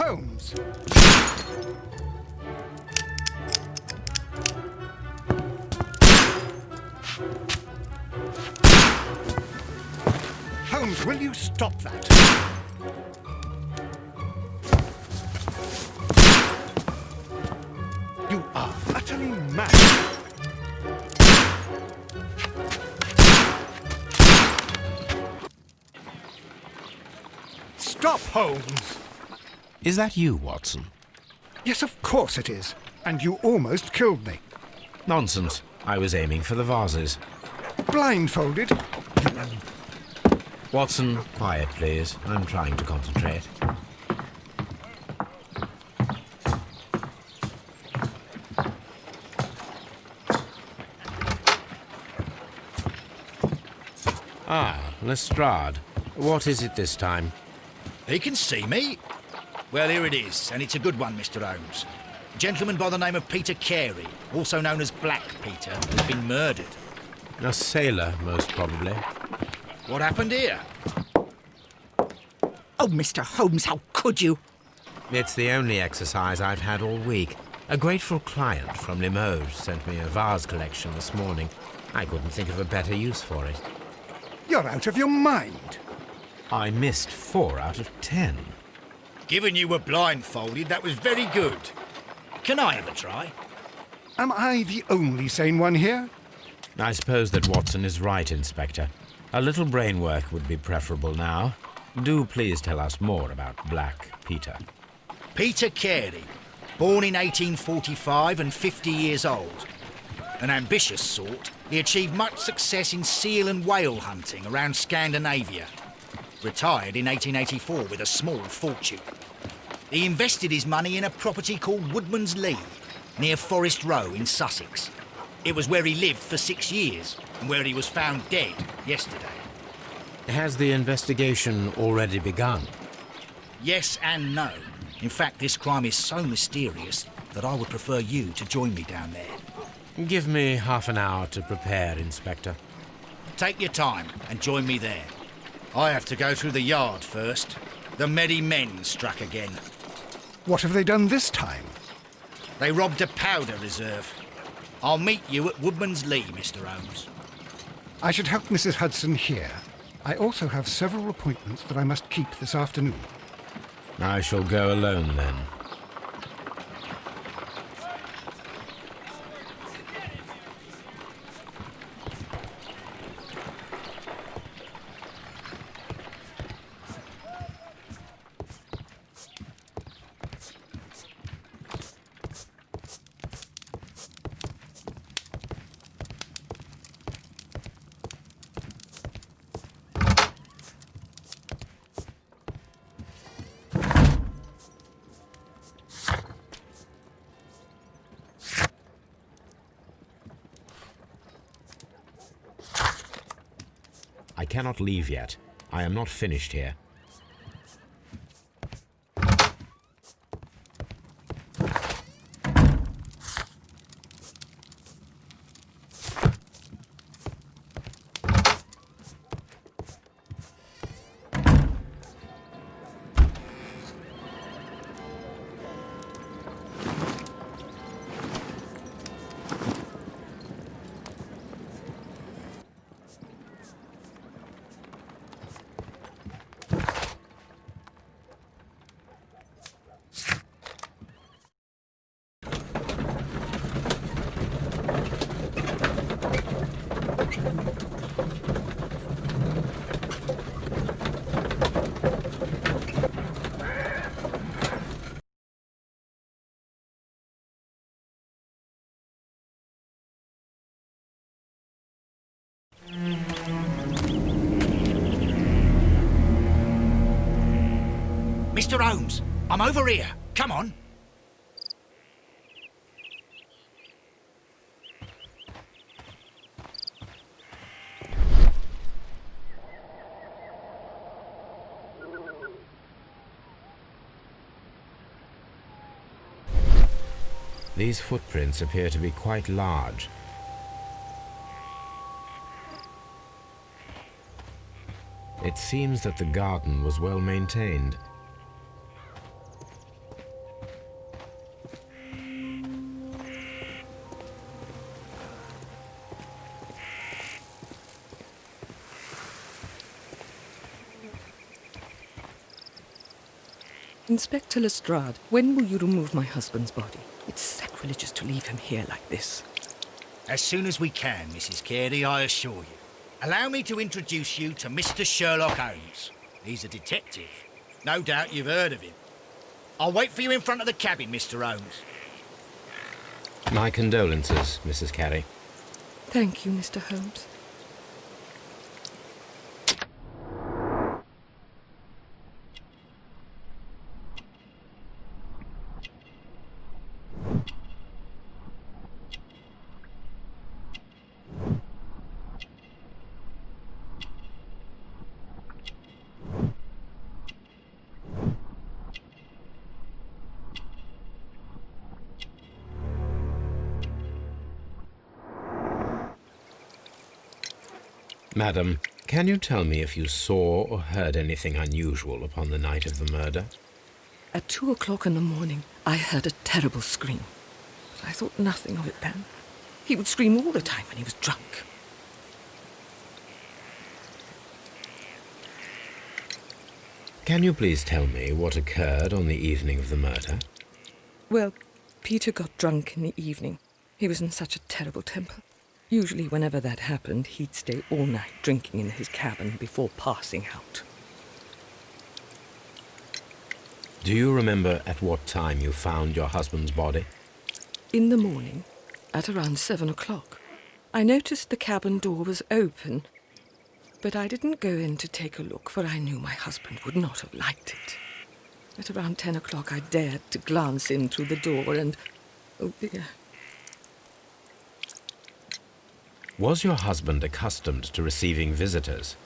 Holmes! Holmes, will you stop that? You are utterly mad. Stop, Holmes! Is that you, Watson? Yes, of course it is. And you almost killed me. Nonsense. I was aiming for the vases. Blindfolded? Watson, quiet, please. I'm trying to concentrate. Ah, Lestrade. What is it this time? He can see me. Well, here it is, and it's a good one, Mr. Holmes. A gentleman by the name of Peter Carey, also known as Black Peter, has been murdered. A sailor, most probably. What happened here? Oh, Mr. Holmes, how could you? It's the only exercise I've had all week. A grateful client from Limoges sent me a vase collection this morning. I couldn't think of a better use for it. You're out of your mind. I missed 4 out of 10. Given you were blindfolded, that was very good. Can I have a try? Am I the only sane one here? I suppose that Watson is right, Inspector. A little brain work would be preferable now. Do please tell us more about Black Peter. Peter Carey, born in 1845 and 50 years old. An ambitious sort, he achieved much success in seal and whale hunting around Scandinavia. Retired in 1884 with a small fortune. He invested his money in a property called Woodman's Lee, near Forest Row in Sussex. It was where he lived for 6 years, and where he was found dead yesterday. Has the investigation already begun? Yes and no. In fact, this crime is so mysterious that I would prefer you to join me down there. Give me half an hour to prepare, Inspector. Take your time and join me there. I have to go through the yard first. The merry men struck again. What have they done this time? They robbed a powder reserve. I'll meet you at Woodman's Lee, Mr. Holmes. I should help Mrs. Hudson here. I also have several appointments that I must keep this afternoon. I shall go alone, then. I cannot leave yet. I am not finished here. Mr. Holmes, I'm over here. Come on. These footprints appear to be quite large. It seems that the garden was well maintained. Inspector Lestrade, when will you remove my husband's body? It's sacrilegious to leave him here like this. As soon as we can, Mrs. Carey, I assure you. Allow me to introduce you to Mr. Sherlock Holmes. He's a detective. No doubt you've heard of him. I'll wait for you in front of the cabin, Mr. Holmes. My condolences, Mrs. Carey. Thank you, Mr. Holmes. Madam, can you tell me if you saw or heard anything unusual upon the night of the murder? At 2 o'clock in the morning, I heard a terrible scream. But I thought nothing of it then. He would scream all the time when he was drunk. Can you please tell me what occurred on the evening of the murder? Well, Peter got drunk in the evening. He was in such a terrible temper. Usually, whenever that happened, he'd stay all night drinking in his cabin before passing out. Do you remember at what time you found your husband's body? In the morning, at around 7 o'clock, I noticed the cabin door was open, but I didn't go in to take a look, for I knew my husband would not have liked it. At around 10 o'clock, I dared to glance in through the door and... oh dear. Was your husband accustomed to receiving visitors?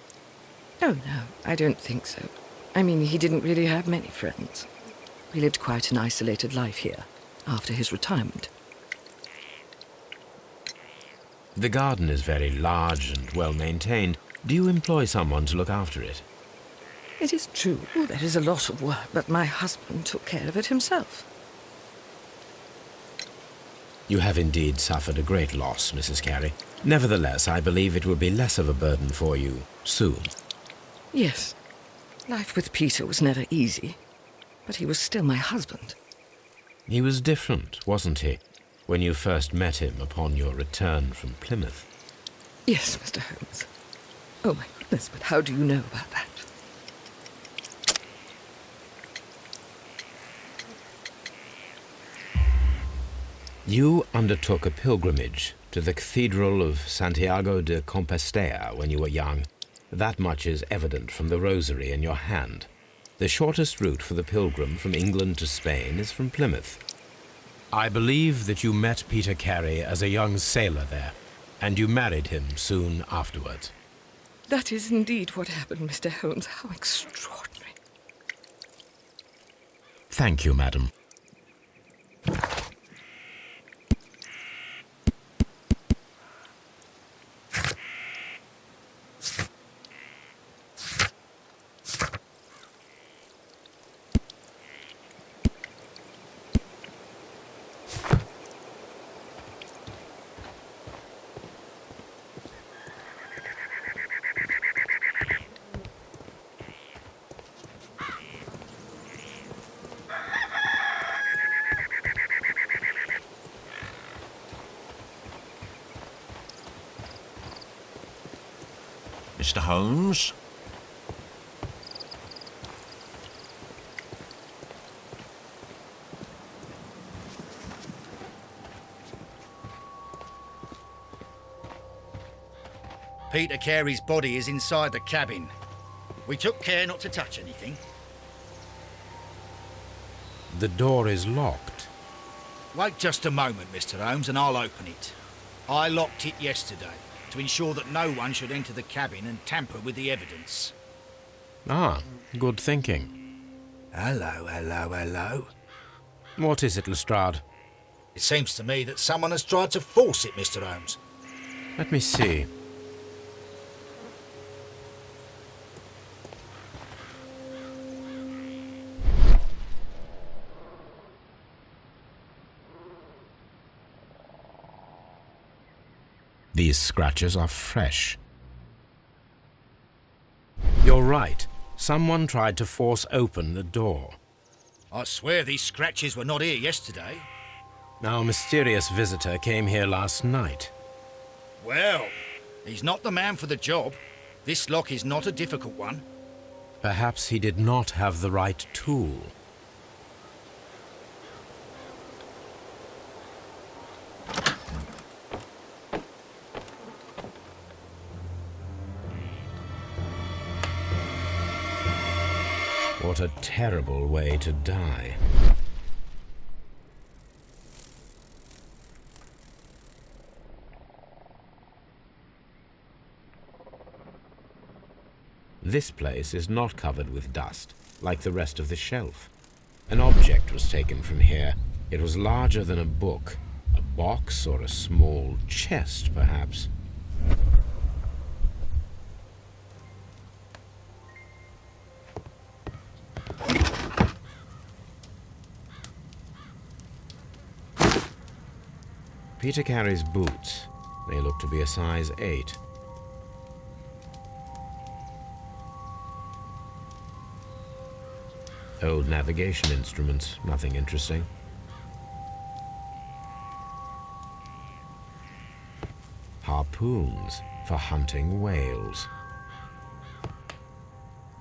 Oh, no, I don't think so. I mean, he didn't really have many friends. He lived quite an isolated life here, after his retirement. The garden is very large and well maintained. Do you employ someone to look after it? It is true, there is a lot of work, but my husband took care of it himself. You have indeed suffered a great loss, Mrs. Carey. Nevertheless, I believe it will be less of a burden for you soon. Yes. Life with Peter was never easy, but he was still my husband. He was different, wasn't he, when you first met him upon your return from Plymouth? Yes, Mr. Holmes. Oh, my goodness, but how do you know about that? You undertook a pilgrimage to the Cathedral of Santiago de Compostela when you were young. That much is evident from the rosary in your hand. The shortest route for the pilgrim from England to Spain is from Plymouth. I believe that you met Peter Carey as a young sailor there, and you married him soon afterwards. That is indeed what happened, Mr. Holmes. How extraordinary. Thank you, madam. Mr. Holmes? Peter Carey's body is inside the cabin. We took care not to touch anything. The door is locked. Wait just a moment, Mr. Holmes, and I'll open it. I locked it yesterday to ensure that no one should enter the cabin and tamper with the evidence. Ah, good thinking. Hello, hello, hello. What is it, Lestrade? It seems to me that someone has tried to force it, Mr. Holmes. Let me see. These scratches are fresh. You're right. Someone tried to force open the door. I swear these scratches were not here yesterday. Our mysterious visitor came here last night. Well, he's not the man for the job. This lock is not a difficult one. Perhaps he did not have the right tool. What a terrible way to die. This place is not covered with dust, like the rest of the shelf. An object was taken from here. It was larger than a book, a box or a small chest, perhaps. Peter Carey's boots. They look to be a size 8. Old navigation instruments, nothing interesting. Harpoons for hunting whales.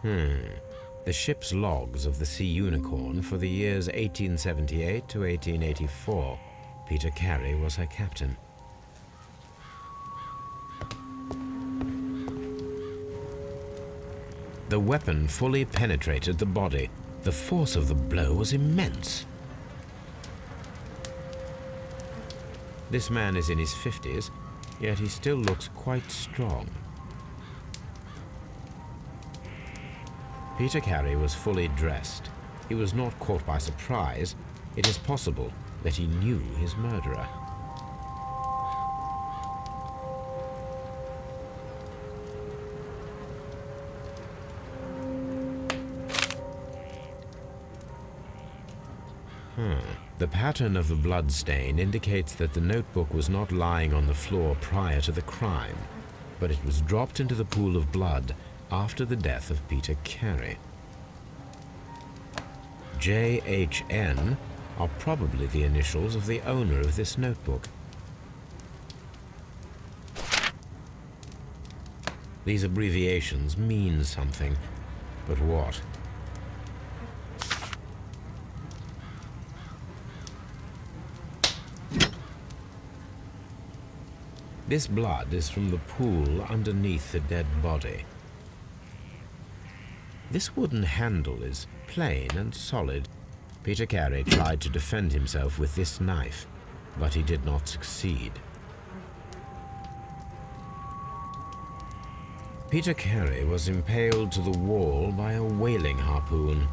The ship's logs of the Sea Unicorn for the years 1878 to 1884. Peter Carey was her captain. The weapon fully penetrated the body. The force of the blow was immense. This man is in his 50s, yet he still looks quite strong. Peter Carey was fully dressed. He was not caught by surprise. It is possible that he knew his murderer. The pattern of the blood stain indicates that the notebook was not lying on the floor prior to the crime, but it was dropped into the pool of blood after the death of Peter Carey. J.H.N. are probably the initials of the owner of this notebook. These abbreviations mean something, but what? This blood is from the pool underneath the dead body. This wooden handle is plain and solid. Peter Carey tried to defend himself with this knife, but he did not succeed. Peter Carey was impaled to the wall by a whaling harpoon.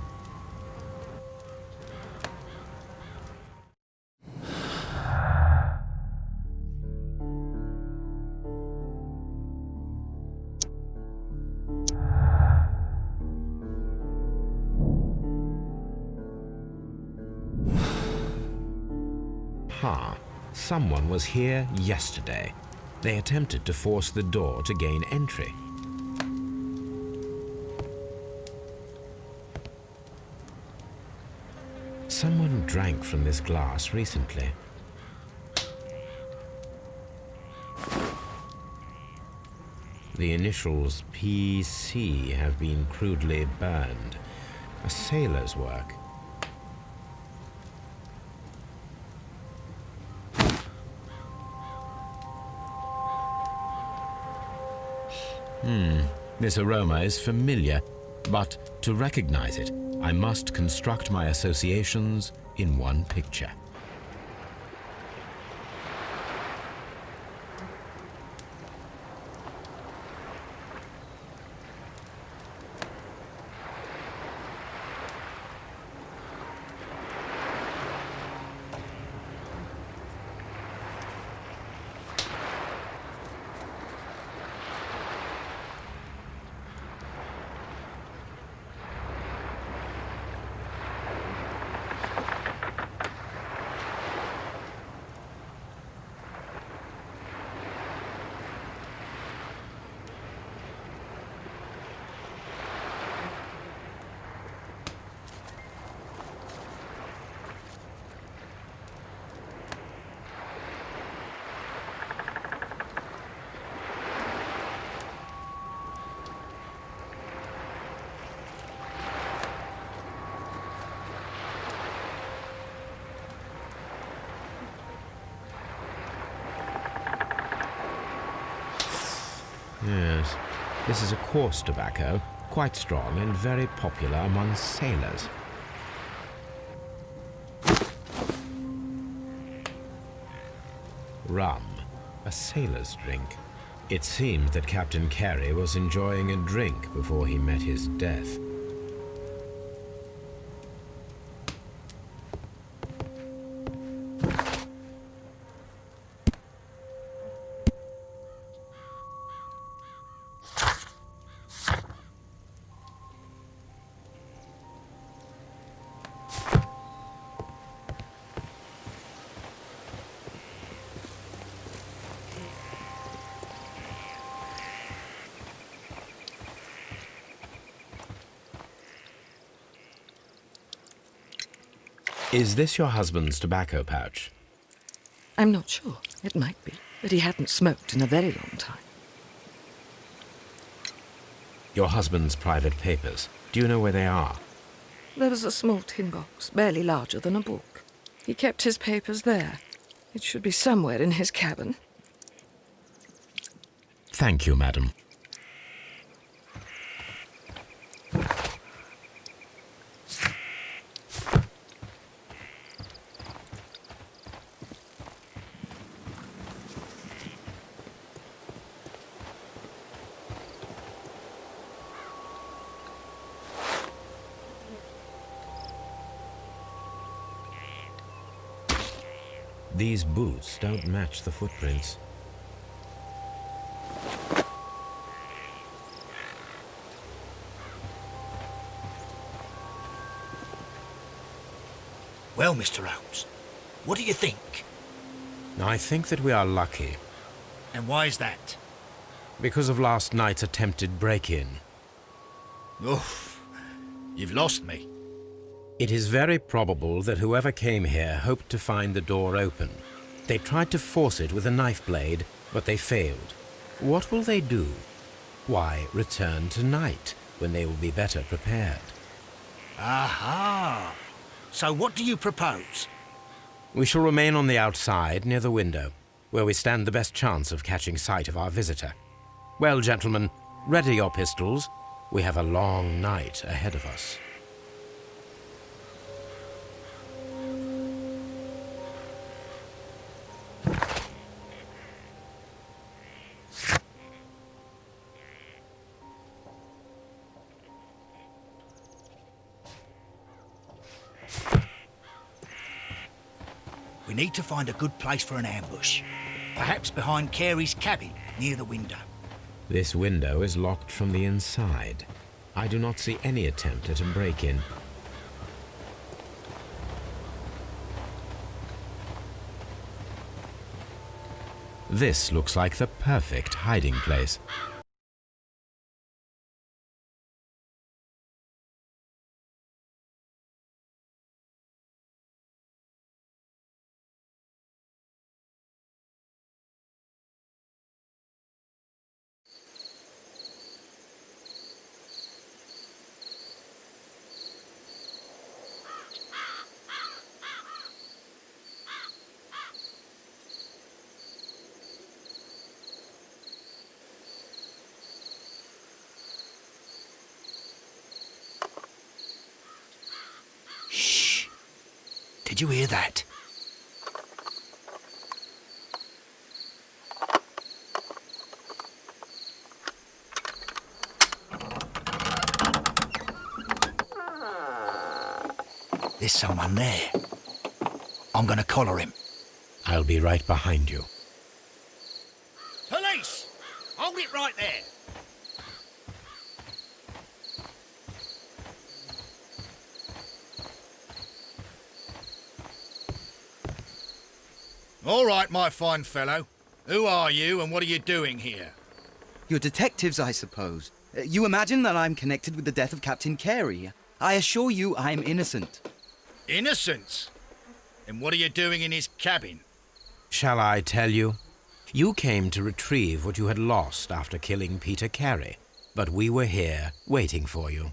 Someone was here yesterday. They attempted to force the door to gain entry. Someone drank from this glass recently. The initials PC have been crudely burned. A sailor's work. This aroma is familiar, but to recognize it, I must construct my associations in one picture. This is a coarse tobacco, quite strong and very popular among sailors. Rum, a sailor's drink. It seemed that Captain Carey was enjoying a drink before he met his death. Is this your husband's tobacco pouch? I'm not sure. It might be, but he hadn't smoked in a very long time. Your husband's private papers. Do you know where they are? There was a small tin box, barely larger than a book. He kept his papers there. It should be somewhere in his cabin. Thank you, madam. These boots don't match the footprints. Well, Mr. Holmes, what do you think? I think that we are lucky And why is that? because of last night's attempted break-in. Oof, you've lost me. It is very probable that whoever came here hoped to find the door open. They tried to force it with a knife blade, but they failed. What will they do? Why, return tonight, when they will be better prepared. Aha! So what do you propose? We shall remain on the outside, near the window, where we stand the best chance of catching sight of our visitor. Well, gentlemen, ready your pistols. We have a long night ahead of us. We need to find a good place for an ambush. Perhaps behind Carey's cabin, near the window. This window is locked from the inside. I do not see any attempt at a break-in. This looks like the perfect hiding place. Shh! Did you hear that? There's someone there. I'm gonna collar him. I'll be right behind you. Police! Hold it right there! All right, my fine fellow. Who are you and what are you doing here? You're detectives, I suppose. You imagine that I'm connected with the death of Captain Carey. I assure you I'm innocent. Innocence? And what are you doing in his cabin? Shall I tell you? You came to retrieve what you had lost after killing Peter Carey, but we were here waiting for you.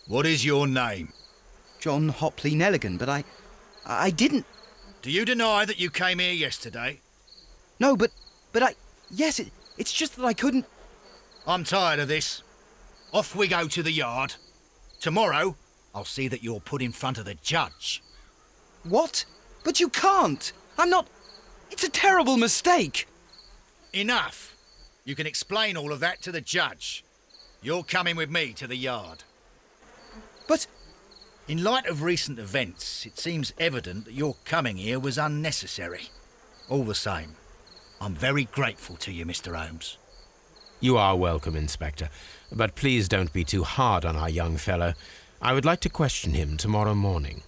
What is your name? John Hopley Nelligan, but I didn't... Do you deny that you came here yesterday? No, but yes, it's just that I couldn't... I'm tired of this. Off we go to the yard. Tomorrow, I'll see that you're put in front of the judge. What? But you can't! I'm not... It's a terrible mistake! Enough. You can explain all of that to the judge. You're coming with me to the yard. But... In light of recent events, it seems evident that your coming here was unnecessary. All the same, I'm very grateful to you, Mr. Holmes. You are welcome, Inspector. But please don't be too hard on our young fellow. I would like to question him tomorrow morning.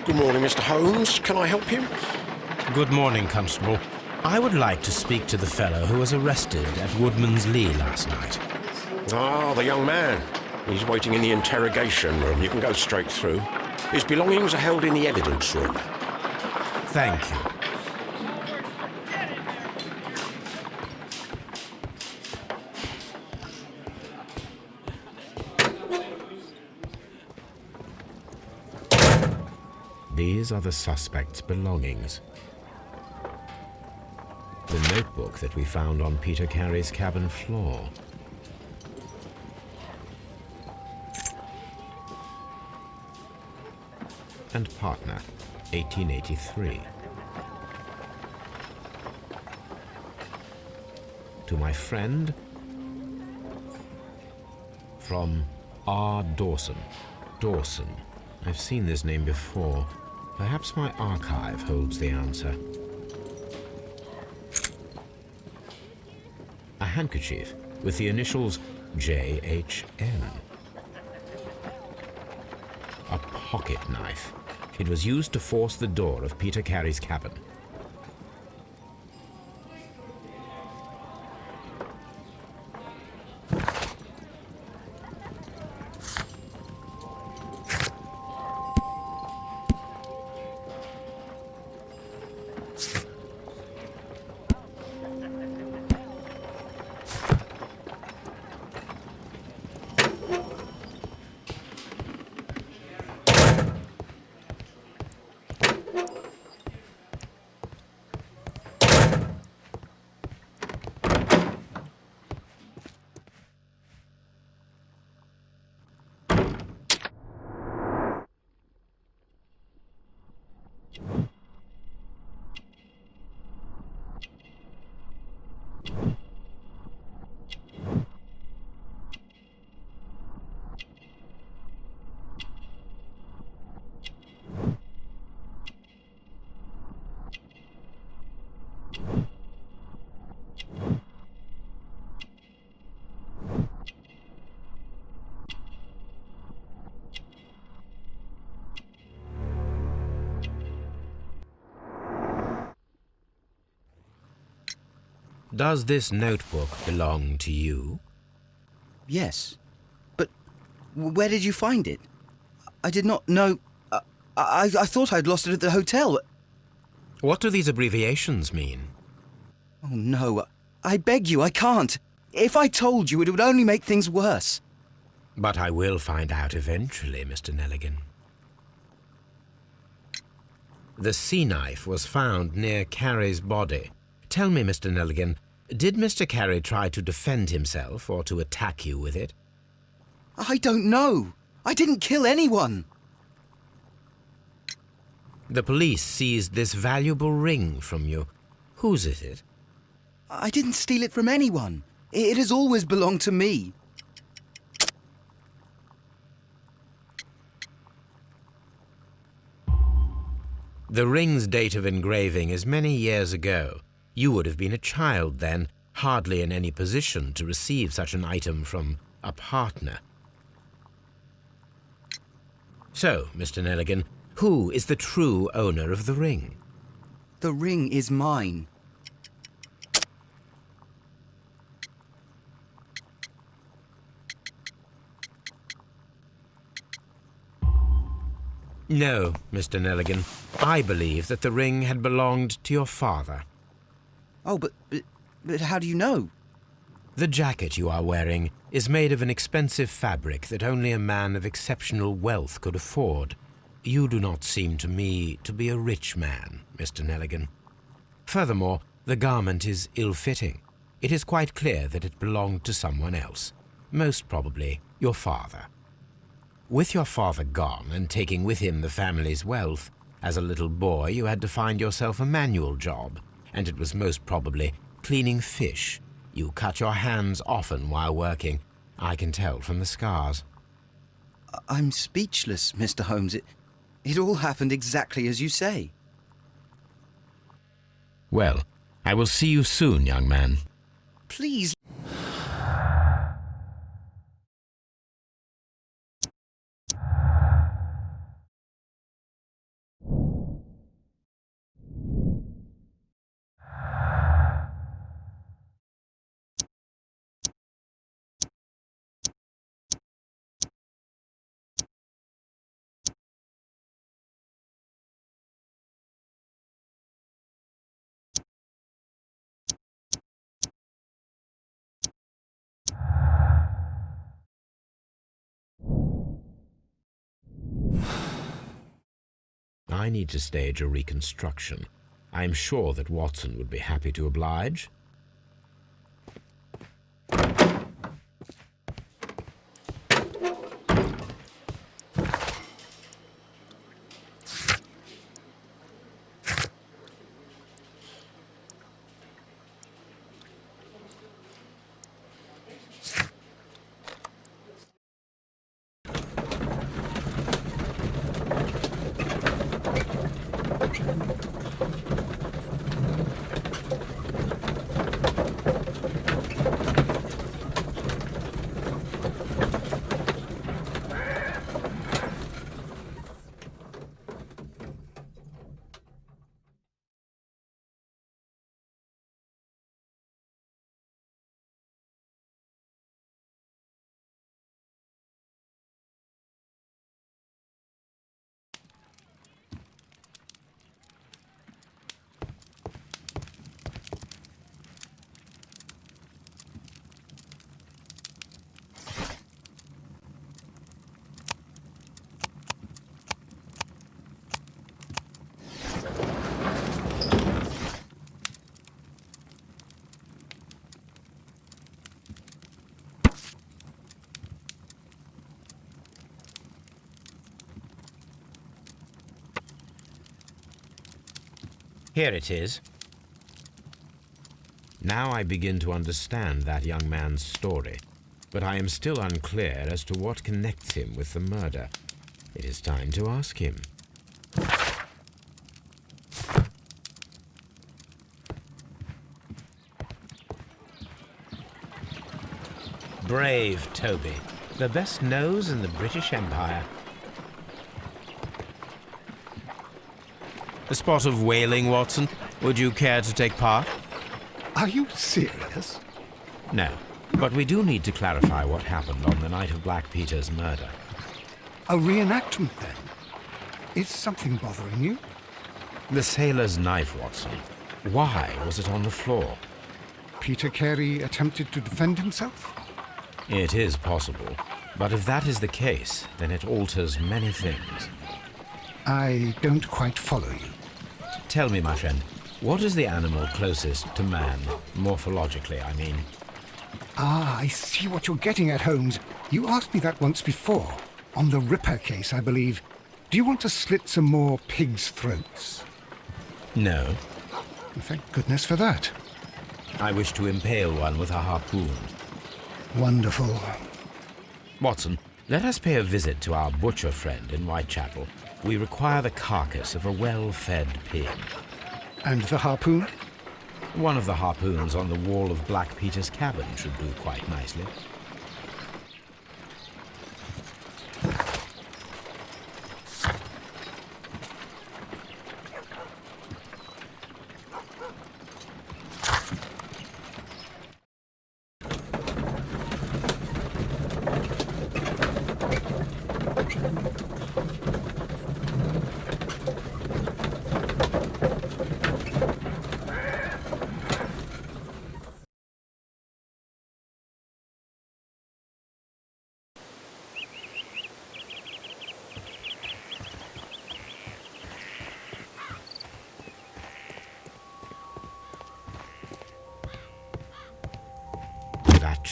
Good morning, Mr. Holmes. Can I help you? Good morning, Constable. I would like to speak to the fellow who was arrested at Woodman's Lee last night. Ah, the young man. He's waiting in the interrogation room. You can go straight through. His belongings are held in the evidence room. Thank you. These are the suspect's belongings. The notebook that we found on Peter Carey's cabin floor. And partner, 1883. To my friend, from R. Dawson. Dawson. I've seen this name before. Perhaps my archive holds the answer. A handkerchief with the initials J.H.N. A pocket knife. It was used to force the door of Peter Carey's cabin. Does this notebook belong to you? Yes. But where did you find it? I did not know... I thought I'd lost it at the hotel. What do these abbreviations mean? Oh, no. I beg you, I can't. If I told you, it would only make things worse. But I will find out eventually, Mr. Nelligan. The sea knife was found near Carey's body. Tell me, Mr. Nelligan, did Mr. Carey try to defend himself or to attack you with it? I don't know. I didn't kill anyone. The police seized this valuable ring from you. Whose is it? I didn't steal it from anyone. It has always belonged to me. The ring's date of engraving is many years ago. You would have been a child then, hardly in any position to receive such an item from a partner. So, Mr. Nelligan, who is the true owner of the ring? The ring is mine. No, Mr. Nelligan. I believe that the ring had belonged to your father. Oh, but how do you know? The jacket you are wearing is made of an expensive fabric that only a man of exceptional wealth could afford. You do not seem to me to be a rich man, Mr. Nelligan. Furthermore, the garment is ill-fitting. It is quite clear that it belonged to someone else, most probably your father. With your father gone and taking with him the family's wealth, as a little boy you had to find yourself a manual job, and it was most probably cleaning fish. You cut your hands often while working. I can tell from the scars. I'm speechless, Mr. Holmes. It all happened exactly as you say. Well, I will see you soon, young man. Please. I need to stage a reconstruction. I am sure that Watson would be happy to oblige. Here it is. Now I begin to understand that young man's story, but I am still unclear as to what connects him with the murder. It is time to ask him. Brave Toby, the best nose in the British Empire. A spot of whaling, Watson. Would you care to take part? Are you serious? No, but we do need to clarify what happened on the night of Black Peter's murder. A reenactment, then? Is something bothering you? The sailor's knife, Watson. Why was it on the floor? Peter Carey attempted to defend himself? It is possible, but if that is the case, then it alters many things. I don't quite follow you. Tell me, my friend, what is the animal closest to man, morphologically, I mean? Ah, I see what you're getting at, Holmes. You asked me that once before. On the Ripper case, I believe. Do you want to slit some more pigs' throats? No. Thank goodness for that. I wish to impale one with a harpoon. Wonderful. Watson, let us pay a visit to our butcher friend in Whitechapel. We require the carcass of a well-fed pig. And the harpoon? One of the harpoons on the wall of Black Peter's cabin should do quite nicely.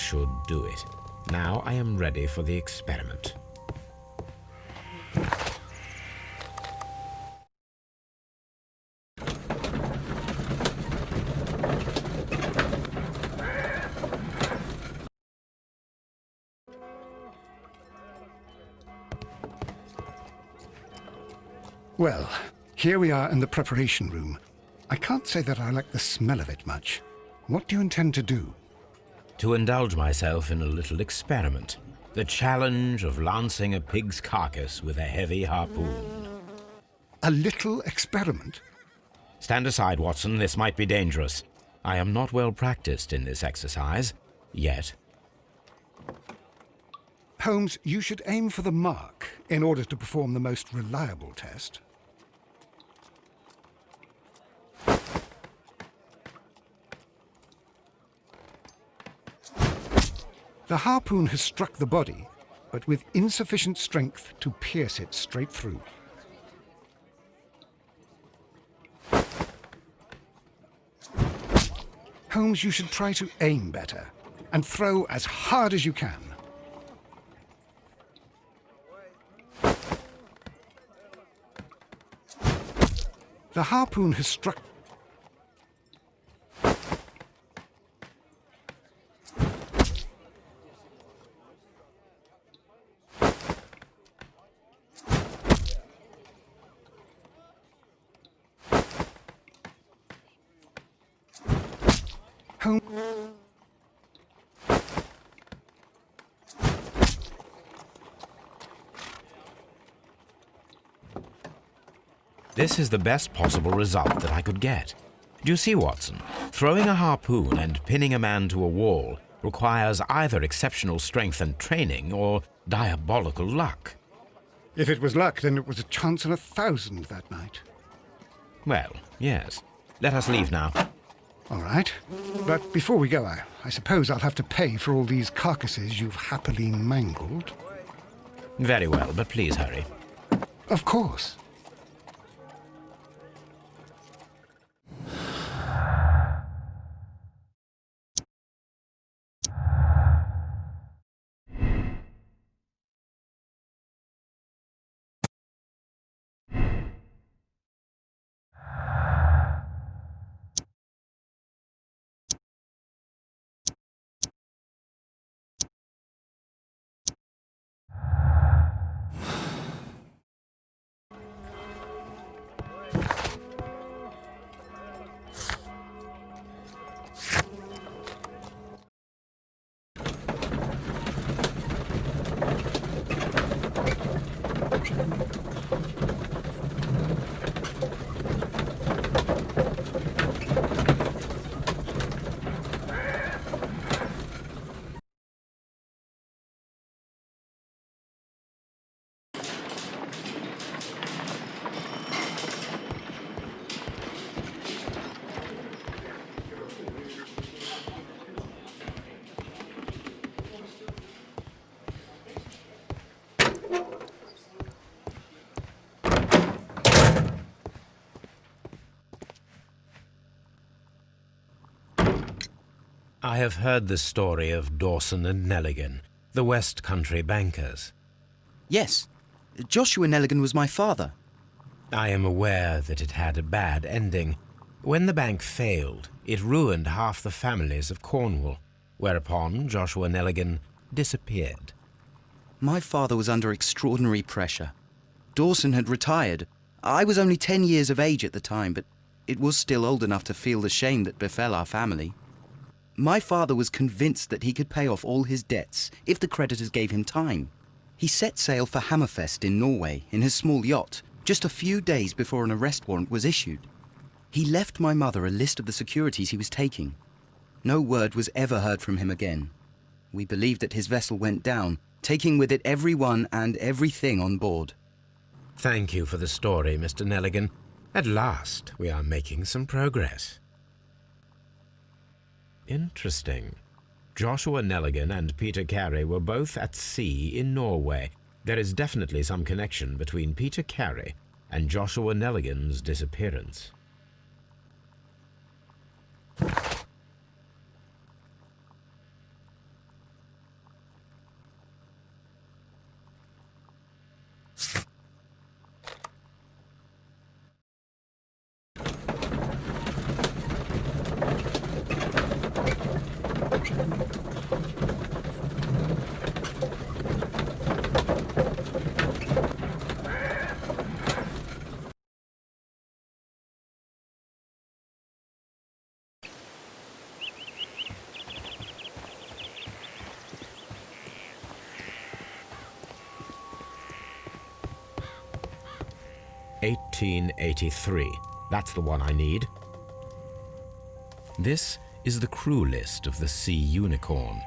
should do it. Now I am ready for the experiment. Well, here we are in the preparation room. I can't say that I like the smell of it much. What do you intend to do? To indulge myself in a little experiment. The challenge of lancing a pig's carcass with a heavy harpoon. A little experiment? Stand aside, Watson. This might be dangerous. I am not well practiced in this exercise. Yet. Holmes, you should aim for the mark in order to perform the most reliable test. The harpoon has struck the body, but with insufficient strength to pierce it straight through. Holmes, you should try to aim better and throw as hard as you can. The harpoon has struck... Holmes... This is the best possible result that I could get. Do you see, Watson? Throwing a harpoon and pinning a man to a wall requires either exceptional strength and training or diabolical luck. If it was luck, then it was a chance in 1,000 that night. Well, yes. Let us leave now. All right. But before we go, I suppose I'll have to pay for all these carcasses you've happily mangled. Very well, but please hurry. Of course. I have heard the story of Dawson and Nelligan, the West Country bankers. Yes, Joshua Nelligan was my father. I am aware that it had a bad ending. When the bank failed, it ruined half the families of Cornwall, whereupon Joshua Nelligan disappeared. My father was under extraordinary pressure. Dawson had retired. I was only 10 years of age at the time, but it was still old enough to feel the shame that befell our family. My father was convinced that he could pay off all his debts if the creditors gave him time. He set sail for Hammerfest in Norway in his small yacht, just a few days before an arrest warrant was issued. He left my mother a list of the securities he was taking. No word was ever heard from him again. We believe that his vessel went down, taking with it everyone and everything on board. Thank you for the story, Mr. Nelligan. At last, we are making some progress. Interesting. Joshua Nelligan and Peter Carey were both at sea in Norway. There is definitely some connection between Peter Carey and Joshua Nelligan's disappearance. 1883. That's the one I need. This is the crew list of the Sea Unicorn.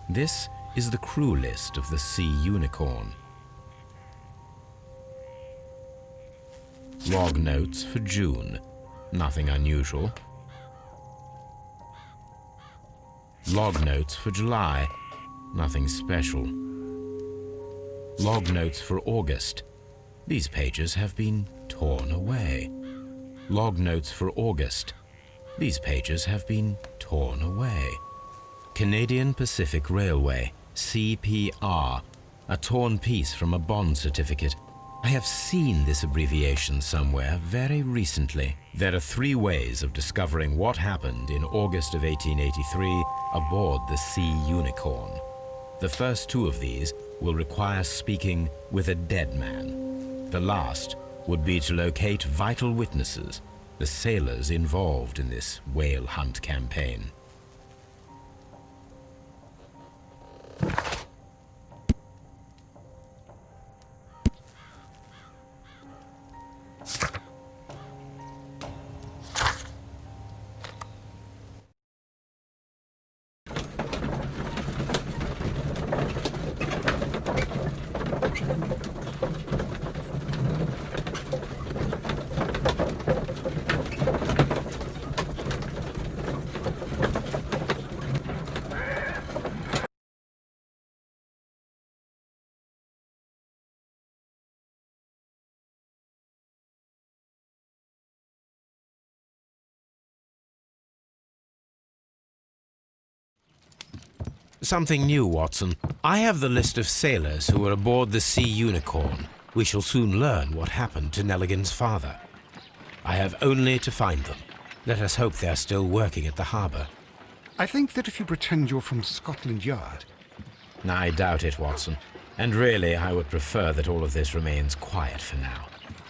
This is the crew list of the Sea Unicorn. Log notes for June. Nothing unusual. Log notes for July. Nothing special. Log notes for August. These pages have been torn away. Log notes for August. These pages have been torn away. Canadian Pacific Railway, CPR, a torn piece from a bond certificate. I have seen this abbreviation somewhere very recently. There are 3 ways of discovering what happened in August of 1883 aboard the Sea Unicorn. The first 2 of these will require speaking with a dead man. The last would be to locate vital witnesses, the sailors involved in this whale hunt campaign. Something new, Watson. I have the list of sailors who were aboard the Sea Unicorn. We shall soon learn what happened to Nelligan's father. I have only to find them. Let us hope they are still working at the harbour. I think that if you pretend you're from Scotland Yard... I doubt it, Watson. And really, I would prefer that all of this remains quiet for now.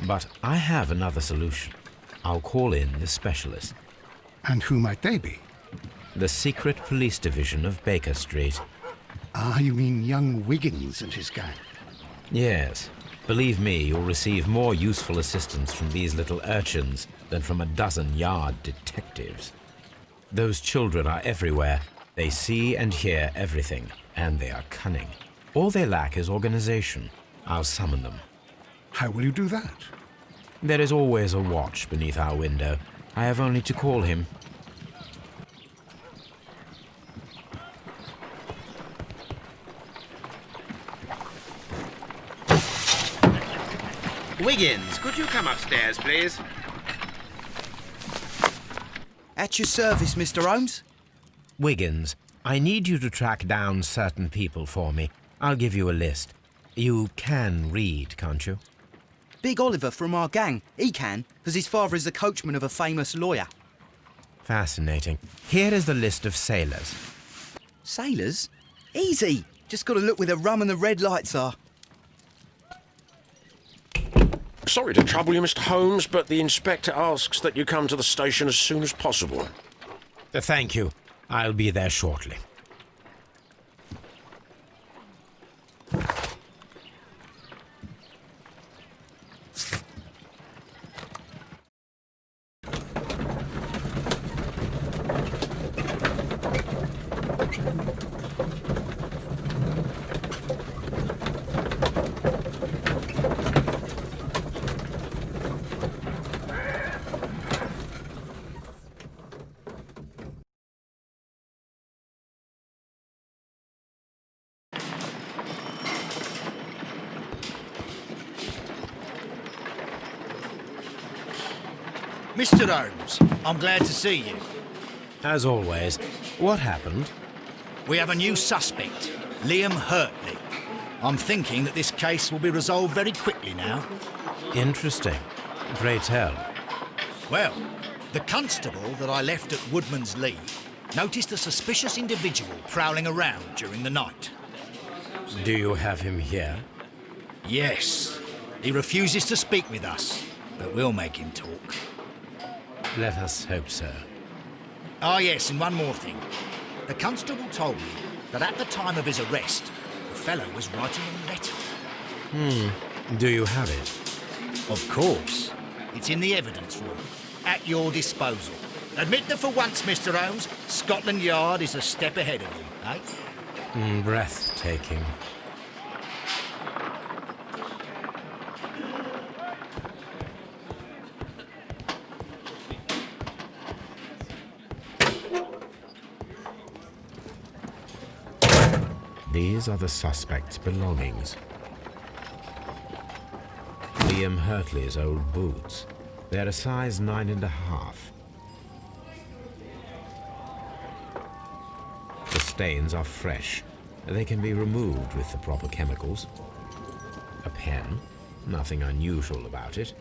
But I have another solution. I'll call in the specialist. And who might they be? The secret police division of Baker Street. Ah, you mean young Wiggins and his gang? Yes. Believe me, you'll receive more useful assistance from these little urchins than from a dozen yard detectives. Those children are everywhere. They see and hear everything, and they are cunning. All they lack is organization. I'll summon them. How will you do that? There is always a watch beneath our window. I have only to call him. Wiggins, could you come upstairs, please? At your service, Mr. Holmes. Wiggins, I need you to track down certain people for me. I'll give you a list. You can read, can't you? Big Oliver from our gang. He can, because his father is the coachman of a famous lawyer. Fascinating. Here is the list of sailors. Sailors? Easy. Just got to look where the rum and the red lights are. Sorry to trouble you, Mr. Holmes, but the inspector asks that you come to the station as soon as possible. Thank you. I'll be there shortly. Mr. Holmes, I'm glad to see you. As always, what happened? We have a new suspect, Liam Hurtley. I'm thinking that this case will be resolved very quickly now. Interesting. Pray tell. Well, the constable that I left at Woodman's Lee noticed a suspicious individual prowling around during the night. Do you have him here? Yes. He refuses to speak with us, but we'll make him talk. Let us hope so. Ah, yes, and one more thing. The constable told me that at the time of his arrest, the fellow was writing a letter. Do you have it? Of course. It's in the evidence room, at your disposal. Admit that for once, Mr. Holmes, Scotland Yard is a step ahead of you, eh? Breathtaking. These are the suspect's belongings. Liam Hurtley's old boots. They're a size 9.5. The stains are fresh. They can be removed with the proper chemicals. A pen. Nothing unusual about it.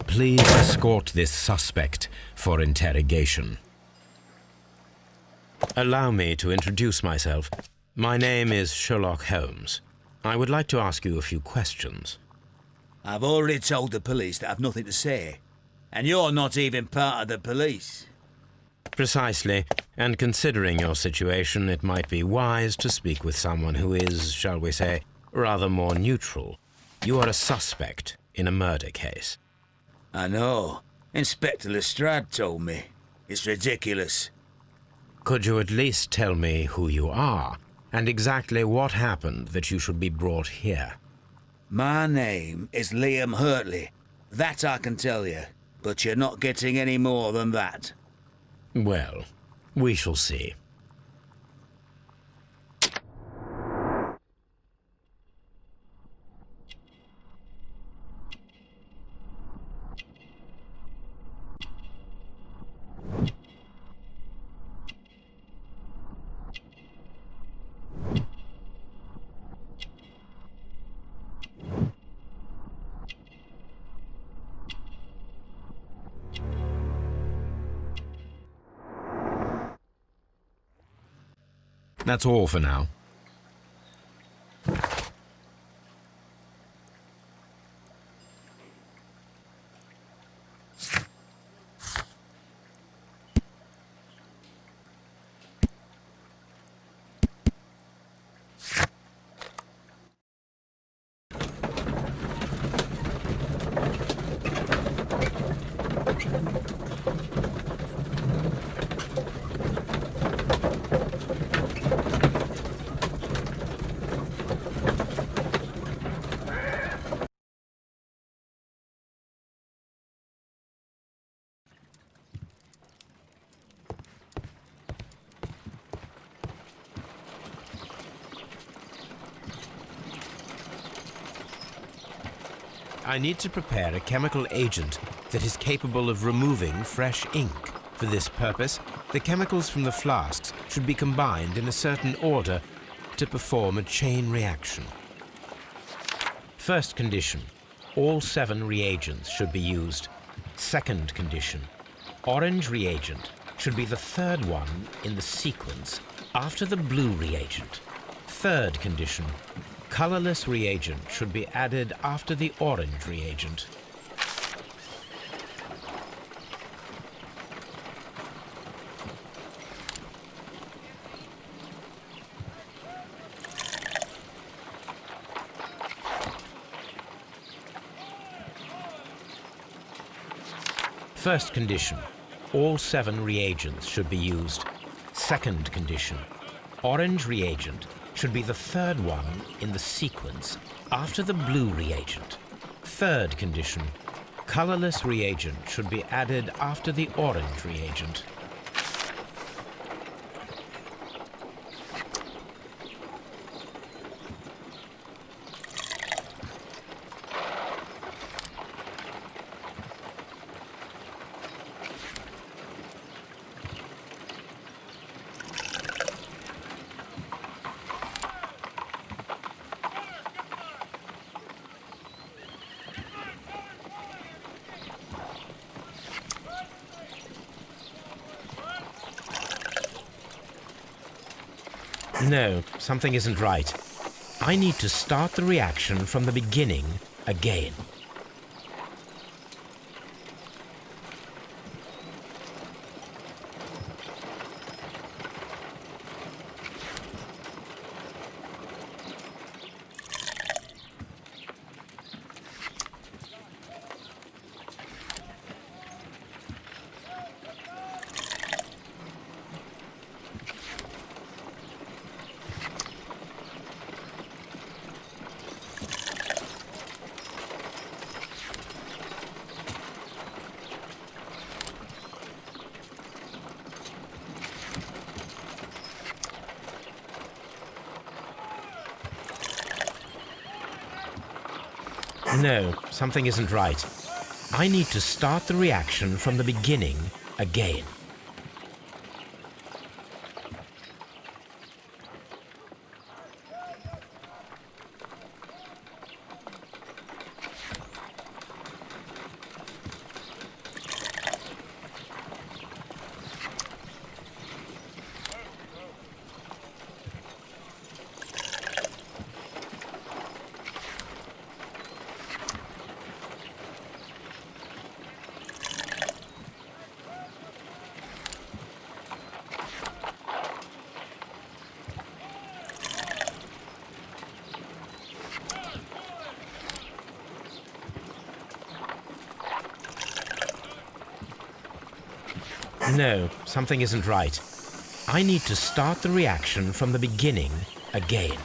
Please escort this suspect for interrogation. Allow me to introduce myself. My name is Sherlock Holmes. I would like to ask you a few questions. I've already told the police that I've nothing to say. And you're not even part of the police. Precisely, and considering your situation, it might be wise to speak with someone who is, shall we say, rather more neutral. You are a suspect in a murder case. I know. Inspector Lestrade told me. It's ridiculous. Could you at least tell me who you are, and exactly what happened that you should be brought here? My name is Liam Hurtley. That I can tell you. But you're not getting any more than that. Well, we shall see. That's all for now. I need to prepare a chemical agent that is capable of removing fresh ink. For this purpose, the chemicals from the flasks should be combined in a certain order to perform a chain reaction. First condition, all 7 reagents should be used. Second condition, orange reagent should be the third one in the sequence after the blue reagent. Third condition, colorless reagent should be added after the orange reagent. First condition, all 7 reagents should be used. Second condition, orange reagent should be the third one in the sequence after the blue reagent. Third condition, colorless reagent should be added after the orange reagent. No, something isn't right. I need to start the reaction from the beginning again. No, something isn't right. I need to start the reaction from the beginning again. No, something isn't right. I need to start the reaction from the beginning again.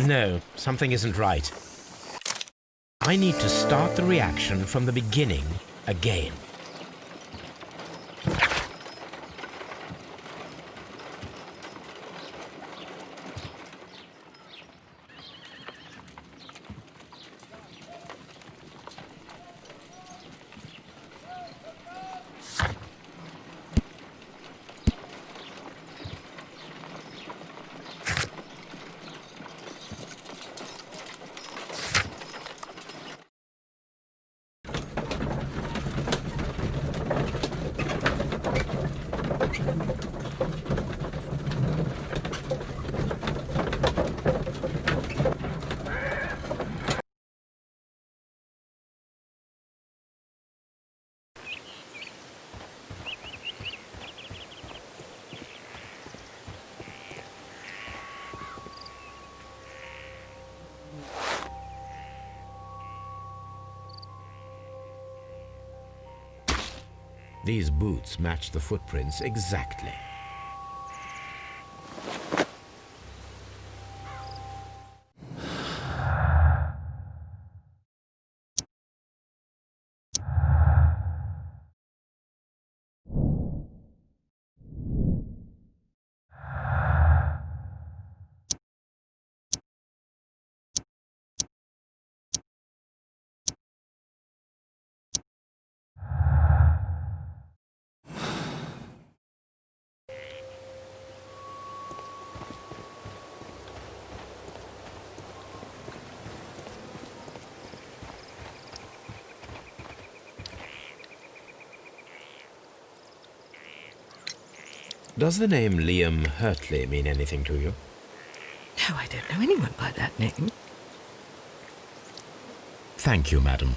No, something isn't right. I need to start the reaction from the beginning again. These boots match the footprints exactly. Does the name Liam Hurtley mean anything to you? No, I don't know anyone by that name. Thank you, madam.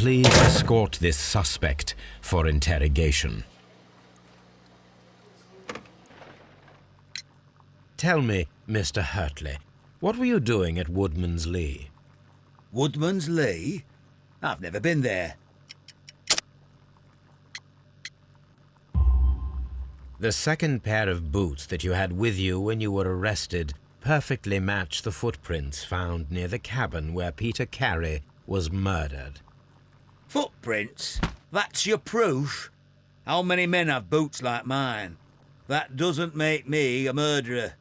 please escort this suspect for interrogation. Tell me, Mr. Hurtley, what were you doing at Woodman's Lee? Woodman's Lee? I've never been there. The second pair of boots that you had with you when you were arrested perfectly match the footprints found near the cabin where Peter Carey was murdered. Footprints? That's your proof? How many men have boots like mine? That doesn't make me a murderer.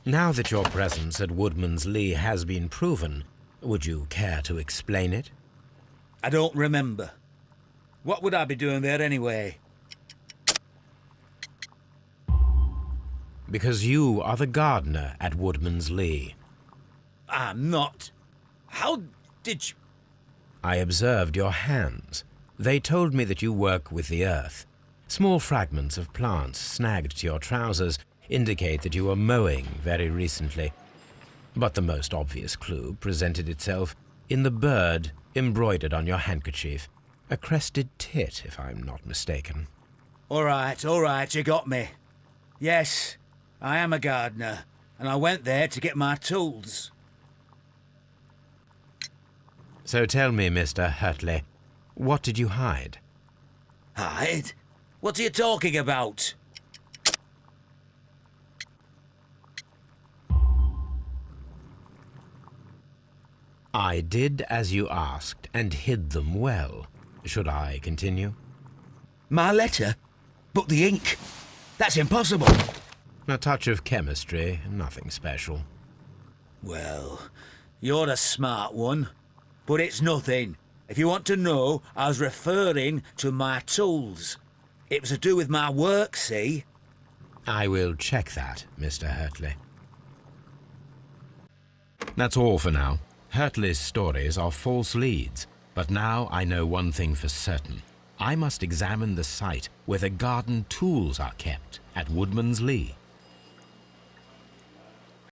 Now that your presence at Woodman's Lee has been proven, would you care to explain it? I don't remember. What would I be doing there anyway? Because you are the gardener at Woodman's Lee. I'm not. How did you... I observed your hands. They told me that you work with the earth. Small fragments of plants snagged to your trousers indicate that you were mowing very recently. But the most obvious clue presented itself in the bird embroidered on your handkerchief. A crested tit, if I'm not mistaken. All right, you got me. Yes, I am a gardener, and I went there to get my tools. So tell me, Mr. Hurtley, what did you hide? Hide? What are you talking about? I did as you asked and hid them well. Should I continue? My letter? But the ink? That's impossible. A touch of chemistry, nothing special. Well, you're a smart one. But it's nothing. If you want to know, I was referring to my tools. It was to do with my work, see? I will check that, Mr. Hurtley. That's all for now. Hurtley's stories are false leads. But now I know one thing for certain. I must examine the site where the garden tools are kept at Woodman's Lee.